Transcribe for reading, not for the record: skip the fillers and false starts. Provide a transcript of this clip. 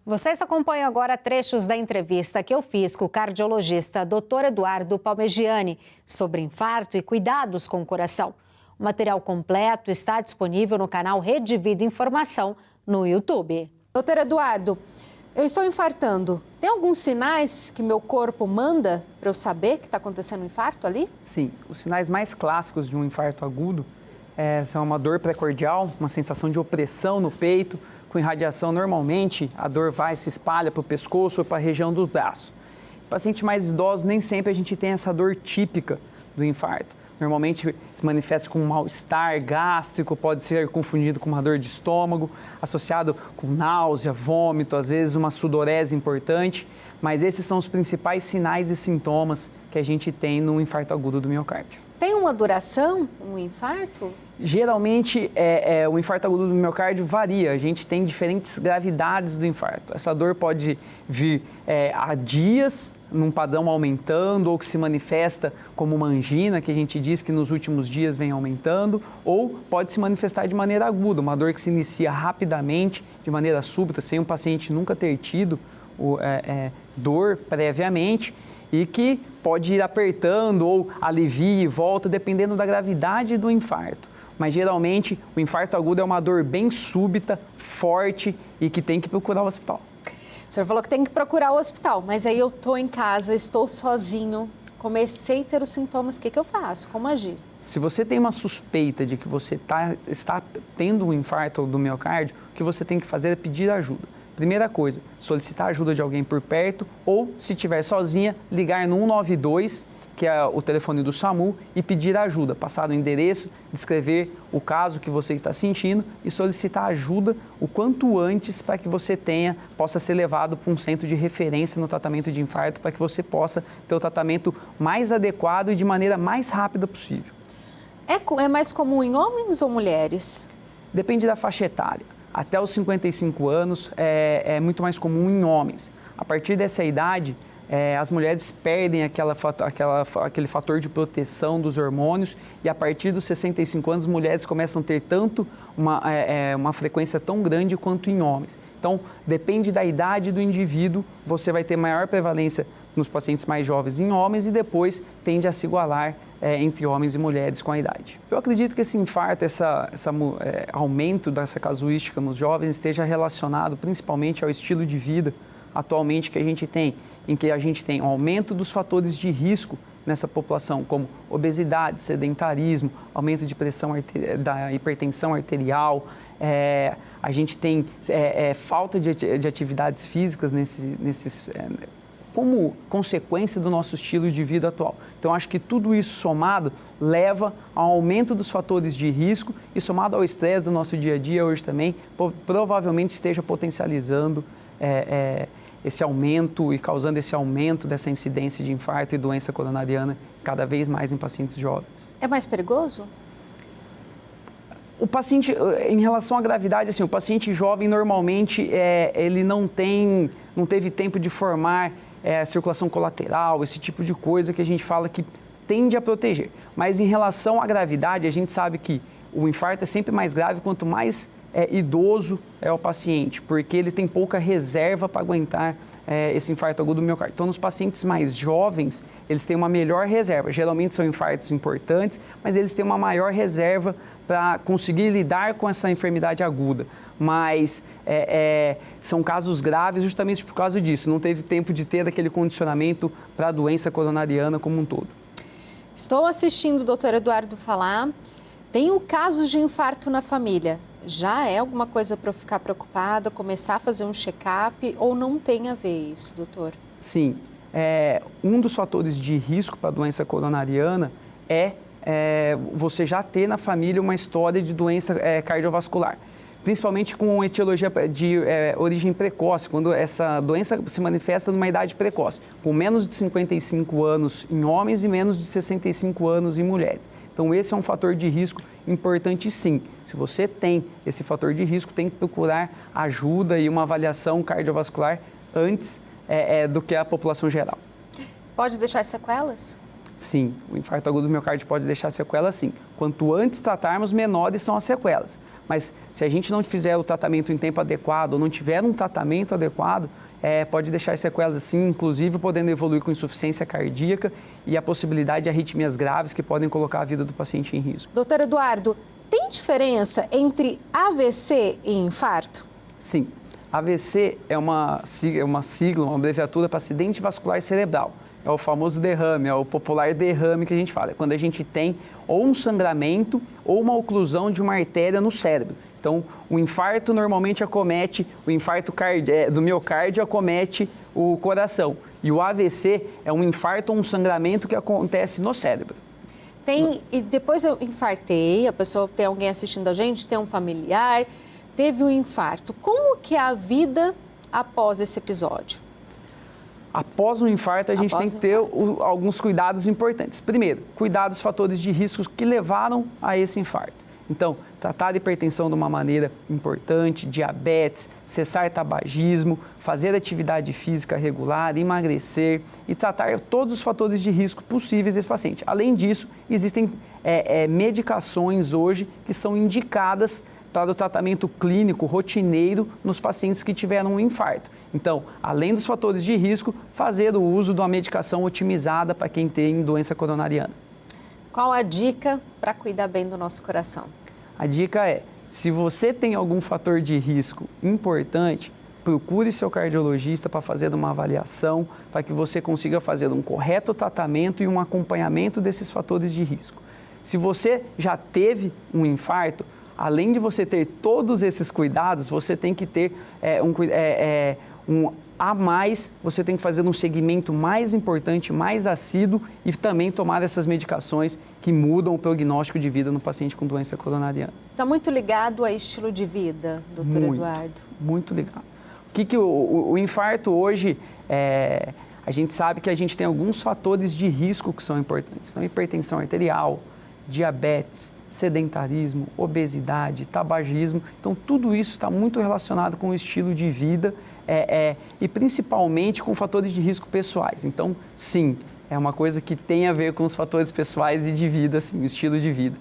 Vocês acompanham agora trechos da entrevista que eu fiz com o cardiologista Dr. Eduardo Palmegiani sobre infarto e cuidados com o coração. O material completo está disponível no canal Rede Vida Informação no YouTube. Dr. Eduardo, eu estou infartando. Tem alguns sinais que meu corpo manda para eu saber que está acontecendo um infarto ali? Sim, os sinais mais clássicos de um infarto agudo são uma dor precordial, uma sensação de opressão no peito. Com irradiação, normalmente, a dor se espalha para o pescoço ou para a região do braço. Em pacientes mais idosos, nem sempre a gente tem essa dor típica do infarto. Normalmente se manifesta com um mal-estar gástrico, pode ser confundido com uma dor de estômago, associado com náusea, vômito, às vezes uma sudorese importante. Mas esses são os principais sinais e sintomas que a gente tem no infarto agudo do miocárdio. Tem uma duração, um infarto? Geralmente, o infarto agudo do miocárdio varia. A gente tem diferentes gravidades do infarto. Essa dor pode vir há dias, num padrão aumentando, ou que se manifesta como uma angina, que a gente diz que nos últimos dias vem aumentando, ou pode se manifestar de maneira aguda, uma dor que se inicia rapidamente, de maneira súbita, sem o paciente nunca ter tido dor previamente, e que pode ir apertando ou alivia e volta, dependendo da gravidade do infarto. Mas geralmente o infarto agudo é uma dor bem súbita, forte e que tem que procurar o hospital. O senhor falou que tem que procurar o hospital, mas aí eu estou em casa, estou sozinho, comecei a ter os sintomas, o que eu faço? Como agir? Se você tem uma suspeita de que você está tendo um infarto do miocárdio, o que você tem que fazer é pedir ajuda. Primeira coisa, solicitar ajuda de alguém por perto ou, se estiver sozinha, ligar no 192, que é o telefone do SAMU, e pedir ajuda, passar o endereço, descrever o caso que você está sentindo e solicitar ajuda o quanto antes para que você possa ser levado para um centro de referência no tratamento de infarto, para que você possa ter o tratamento mais adequado e de maneira mais rápida possível. É mais comum em homens ou mulheres? Depende da faixa etária. Até os 55 anos é muito mais comum em homens. A partir dessa idade, as mulheres perdem aquele fator de proteção dos hormônios e a partir dos 65 anos, as mulheres começam a ter tanto uma frequência tão grande quanto em homens. Então, depende da idade do indivíduo, você vai ter maior prevalência nos pacientes mais jovens em homens e depois tende a se igualar entre homens e mulheres com a idade. Eu acredito que esse infarto, esse aumento dessa casuística nos jovens esteja relacionado principalmente ao estilo de vida atualmente que a gente tem, em que a gente tem um aumento dos fatores de risco nessa população, como obesidade, sedentarismo, aumento de pressão da hipertensão arterial, a gente tem falta de atividades físicas como consequência do nosso estilo de vida atual. Então, acho que tudo isso somado leva ao aumento dos fatores de risco e somado ao estresse do nosso dia a dia hoje também, provavelmente esteja potencializando esse aumento e causando esse aumento dessa incidência de infarto e doença coronariana cada vez mais em pacientes jovens. É mais perigoso? O paciente, em relação à gravidade, assim, o paciente jovem normalmente ele não teve tempo de formar circulação colateral, esse tipo de coisa que a gente fala que tende a proteger. Mas em relação à gravidade, a gente sabe que o infarto é sempre mais grave quanto mais idoso é o paciente, porque ele tem pouca reserva para aguentar esse infarto agudo do miocárdio. Então, nos pacientes mais jovens, eles têm uma melhor reserva. Geralmente são infartos importantes, mas eles têm uma maior reserva para conseguir lidar com essa enfermidade aguda. Mas são casos graves justamente por causa disso. Não teve tempo de ter aquele condicionamento para a doença coronariana como um todo. Estou assistindo o doutor Eduardo falar. Tenho casos de infarto na família. Já é alguma coisa para eu ficar preocupada, começar a fazer um check-up ou não tem a ver isso, doutor? Sim. Um dos fatores de risco para a doença coronariana é você já ter na família uma história de doença cardiovascular. Principalmente com etiologia de origem precoce, quando essa doença se manifesta numa idade precoce, com menos de 55 anos em homens e menos de 65 anos em mulheres. Então, esse é um fator de risco importante, sim. Se você tem esse fator de risco, tem que procurar ajuda e uma avaliação cardiovascular antes do que a população geral. Pode deixar sequelas? Sim, o infarto agudo do miocárdio pode deixar sequelas, sim. Quanto antes tratarmos, menores são as sequelas. Mas se a gente não fizer o tratamento em tempo adequado ou não tiver um tratamento adequado, pode deixar sequelas assim, inclusive podendo evoluir com insuficiência cardíaca e a possibilidade de arritmias graves que podem colocar a vida do paciente em risco. Doutor Eduardo, tem diferença entre AVC e infarto? Sim. AVC é uma sigla, uma abreviatura para acidente vascular cerebral. É o famoso derrame, é o popular derrame que a gente fala. É quando a gente tem ou um sangramento ou uma oclusão de uma artéria no cérebro. Então, o infarto normalmente acomete, o infarto do miocárdio acomete o coração. E o AVC é um infarto ou um sangramento que acontece no cérebro. E depois eu infartei, a pessoa tem alguém assistindo a gente, tem um familiar, teve um infarto. Como que é a vida após esse episódio? Após um infarto, a gente tem que ter alguns cuidados importantes. Primeiro, cuidar dos fatores de risco que levaram a esse infarto. Então, tratar a hipertensão de uma maneira importante, diabetes, cessar tabagismo, fazer atividade física regular, emagrecer e tratar todos os fatores de risco possíveis desse paciente. Além disso, existem medicações hoje que são indicadas para o tratamento clínico rotineiro nos pacientes que tiveram um infarto. Então, além dos fatores de risco, fazer o uso de uma medicação otimizada para quem tem doença coronariana. Qual a dica para cuidar bem do nosso coração? A dica é, se você tem algum fator de risco importante, procure seu cardiologista para fazer uma avaliação, para que você consiga fazer um correto tratamento e um acompanhamento desses fatores de risco. Se você já teve um infarto, além de você ter todos esses cuidados, você tem que ter você tem que fazer um segmento mais importante, mais assíduo e também tomar essas medicações que mudam o prognóstico de vida no paciente com doença coronariana. Está muito ligado a estilo de vida, doutor Eduardo? Muito ligado. O infarto hoje, a gente sabe que a gente tem alguns fatores de risco que são importantes. Então, hipertensão arterial, diabetes, sedentarismo, obesidade, tabagismo. Então, tudo isso está muito relacionado com o estilo de vida e principalmente com fatores de risco pessoais. Então, sim, é uma coisa que tem a ver com os fatores pessoais e de vida, sim, o estilo de vida.